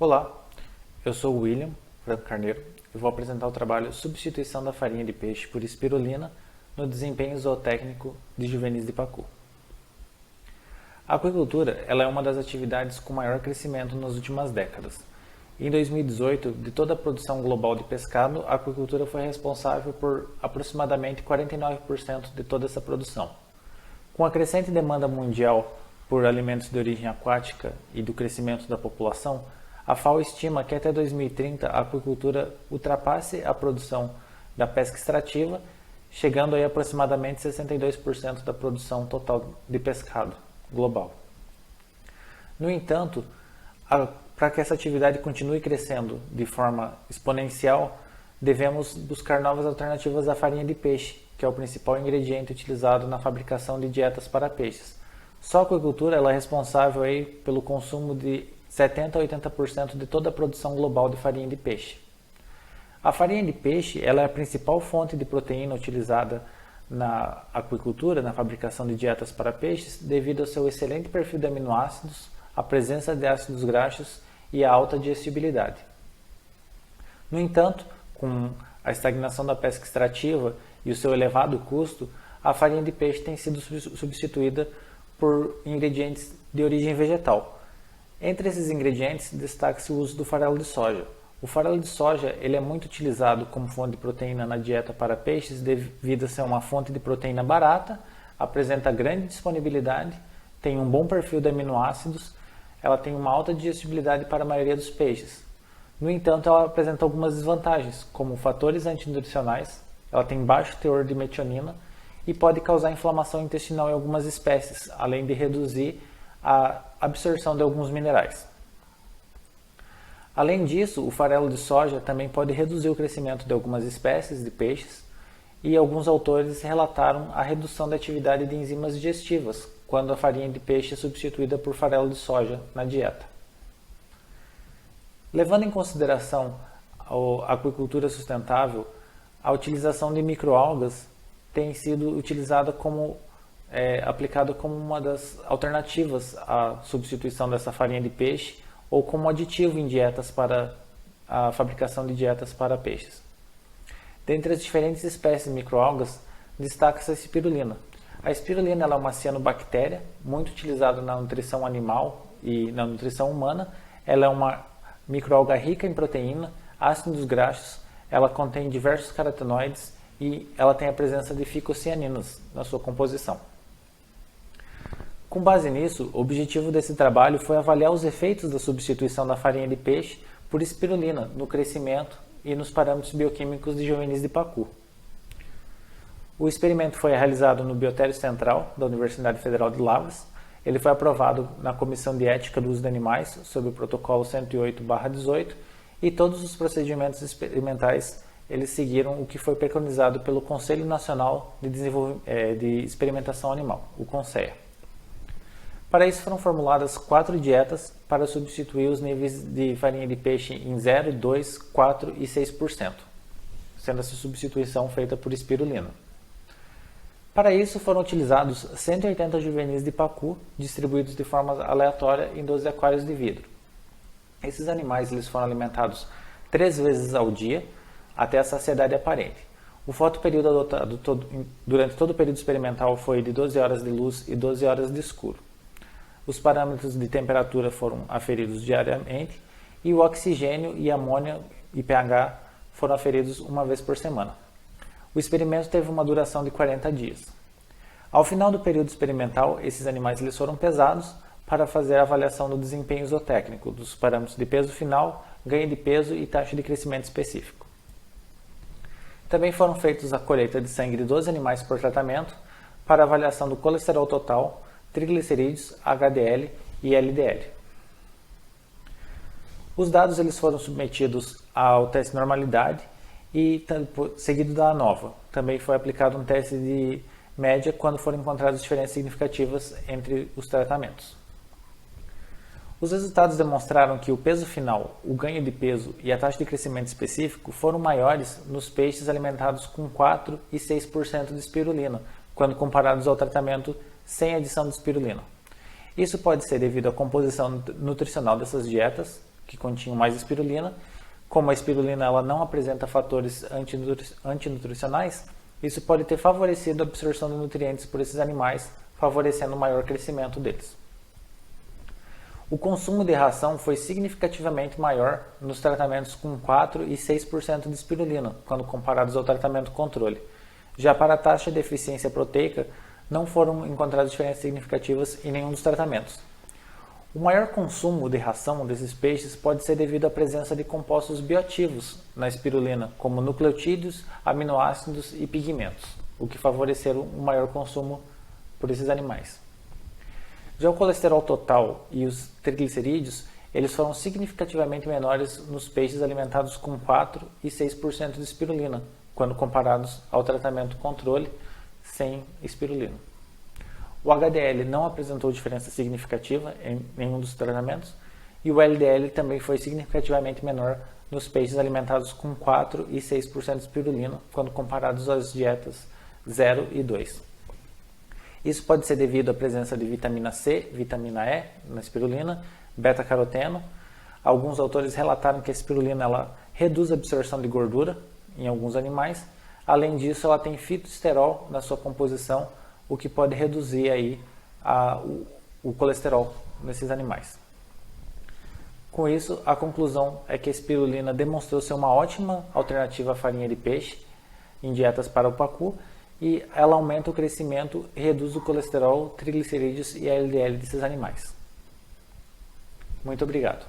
Olá, eu sou o William Franco Carneiro e vou apresentar o trabalho Substituição da farinha de peixe por espirulina no desempenho zootécnico de juvenis de pacu. A aquicultura ela é uma das atividades com maior crescimento nas últimas décadas. Em 2018, de toda a produção global de pescado, a aquicultura foi responsável por aproximadamente 49% de toda essa produção. Com a crescente demanda mundial por alimentos de origem aquática e do crescimento da população, a FAO estima que até 2030 a aquicultura ultrapasse a produção da pesca extrativa, chegando a aproximadamente 62% da produção total de pescado global. No entanto, para que essa atividade continue crescendo de forma exponencial, devemos buscar novas alternativas à farinha de peixe, que é o principal ingrediente utilizado na fabricação de dietas para peixes. Só a aquicultura ela é responsável pelo consumo de 70 a 80% de toda a produção global de farinha de peixe. A farinha de peixe ela é a principal fonte de proteína utilizada na aquicultura, na fabricação de dietas para peixes, devido ao seu excelente perfil de aminoácidos, a presença de ácidos graxos e a alta digestibilidade. No entanto, com a estagnação da pesca extrativa e o seu elevado custo, a farinha de peixe tem sido substituída por ingredientes de origem vegetal. Entre esses ingredientes, destaca-se o uso do farelo de soja. O farelo de soja ele é muito utilizado como fonte de proteína na dieta para peixes devido a ser uma fonte de proteína barata, apresenta grande disponibilidade, tem um bom perfil de aminoácidos, ela tem uma alta digestibilidade para a maioria dos peixes. No entanto, ela apresenta algumas desvantagens, como fatores antinutricionais, ela tem baixo teor de metionina e pode causar inflamação intestinal em algumas espécies, além de reduzir a absorção de alguns minerais. Além disso, o farelo de soja também pode reduzir o crescimento de algumas espécies de peixes e alguns autores relataram a redução da atividade de enzimas digestivas quando a farinha de peixe é substituída por farelo de soja na dieta. Levando em consideração a aquicultura sustentável, a utilização de microalgas tem sido utilizada aplicado como uma das alternativas à substituição dessa farinha de peixe ou como aditivo em dietas para a fabricação de dietas para peixes. Dentre as diferentes espécies de microalgas, destaca-se a espirulina. A espirulina ela é uma cianobactéria muito utilizada na nutrição animal e na nutrição humana. Ela é uma microalga rica em proteína, ácidos graxos, ela contém diversos carotenoides e ela tem a presença de ficocianinas na sua composição. Com base nisso, o objetivo desse trabalho foi avaliar os efeitos da substituição da farinha de peixe por espirulina no crescimento e nos parâmetros bioquímicos de juvenis de pacu. O experimento foi realizado no Biotério Central da Universidade Federal de Lavras. Ele foi aprovado na Comissão de Ética do Uso de Animais sob o protocolo 108/18 e todos os procedimentos experimentais eles seguiram o que foi preconizado pelo Conselho Nacional de Experimentação Animal, o CONSEA. Para isso foram formuladas 4 dietas para substituir os níveis de farinha de peixe em 0, 2, 4 e 6%, sendo essa substituição feita por espirulina. Para isso foram utilizados 180 juvenis de pacu distribuídos de forma aleatória em 12 aquários de vidro. Esses animais eles foram alimentados 3 vezes ao dia até a saciedade aparente. O fotoperíodo adotado durante todo o período experimental foi de 12 horas de luz e 12 horas de escuro. Os parâmetros de temperatura foram aferidos diariamente e o oxigênio e amônia e pH foram aferidos uma vez por semana. O experimento teve uma duração de 40 dias. Ao final do período experimental, esses animais eles foram pesados para fazer a avaliação do desempenho zootécnico, dos parâmetros de peso final, ganho de peso e taxa de crescimento específico. Também foram feitos a colheita de sangue de 12 animais por tratamento para avaliação do colesterol total, triglicerídeos, HDL e LDL. Os dados eles foram submetidos ao teste de normalidade e seguido da ANOVA. Também foi aplicado um teste de média quando foram encontradas diferenças significativas entre os tratamentos. Os resultados demonstraram que o peso final, o ganho de peso e a taxa de crescimento específico foram maiores nos peixes alimentados com 4 e 6% de espirulina, quando comparados ao tratamento sem adição de espirulina. Isso pode ser devido à composição nutricional dessas dietas, que continham mais espirulina. Como a espirulina ela não apresenta fatores antinutricionais, isso pode ter favorecido a absorção de nutrientes por esses animais, favorecendo o maior crescimento deles. O consumo de ração foi significativamente maior nos tratamentos com 4 e 6% de espirulina, quando comparados ao tratamento controle. Já para a taxa de eficiência proteica, não foram encontradas diferenças significativas em nenhum dos tratamentos. O maior consumo de ração desses peixes pode ser devido à presença de compostos bioativos na espirulina, como nucleotídeos, aminoácidos e pigmentos, o que favoreceram o maior consumo por esses animais. Já o colesterol total e os triglicerídeos, eles foram significativamente menores nos peixes alimentados com 4 e 6% de espirulina, quando comparados ao tratamento controle sem espirulina. O HDL não apresentou diferença significativa em nenhum dos tratamentos e o LDL também foi significativamente menor nos peixes alimentados com 4 e 6% de espirulina, quando comparados às dietas 0 e 2. Isso pode ser devido à presença de vitamina C, vitamina E na espirulina, beta-caroteno. Alguns autores relataram que a espirulina ela reduz a absorção de gordura em alguns animais. Além disso, ela tem fitoesterol na sua composição, o que pode reduzir aí o colesterol nesses animais. Com isso, a conclusão é que a espirulina demonstrou ser uma ótima alternativa à farinha de peixe em dietas para o pacu e ela aumenta o crescimento e reduz o colesterol, triglicerídeos e a LDL desses animais. Muito obrigado.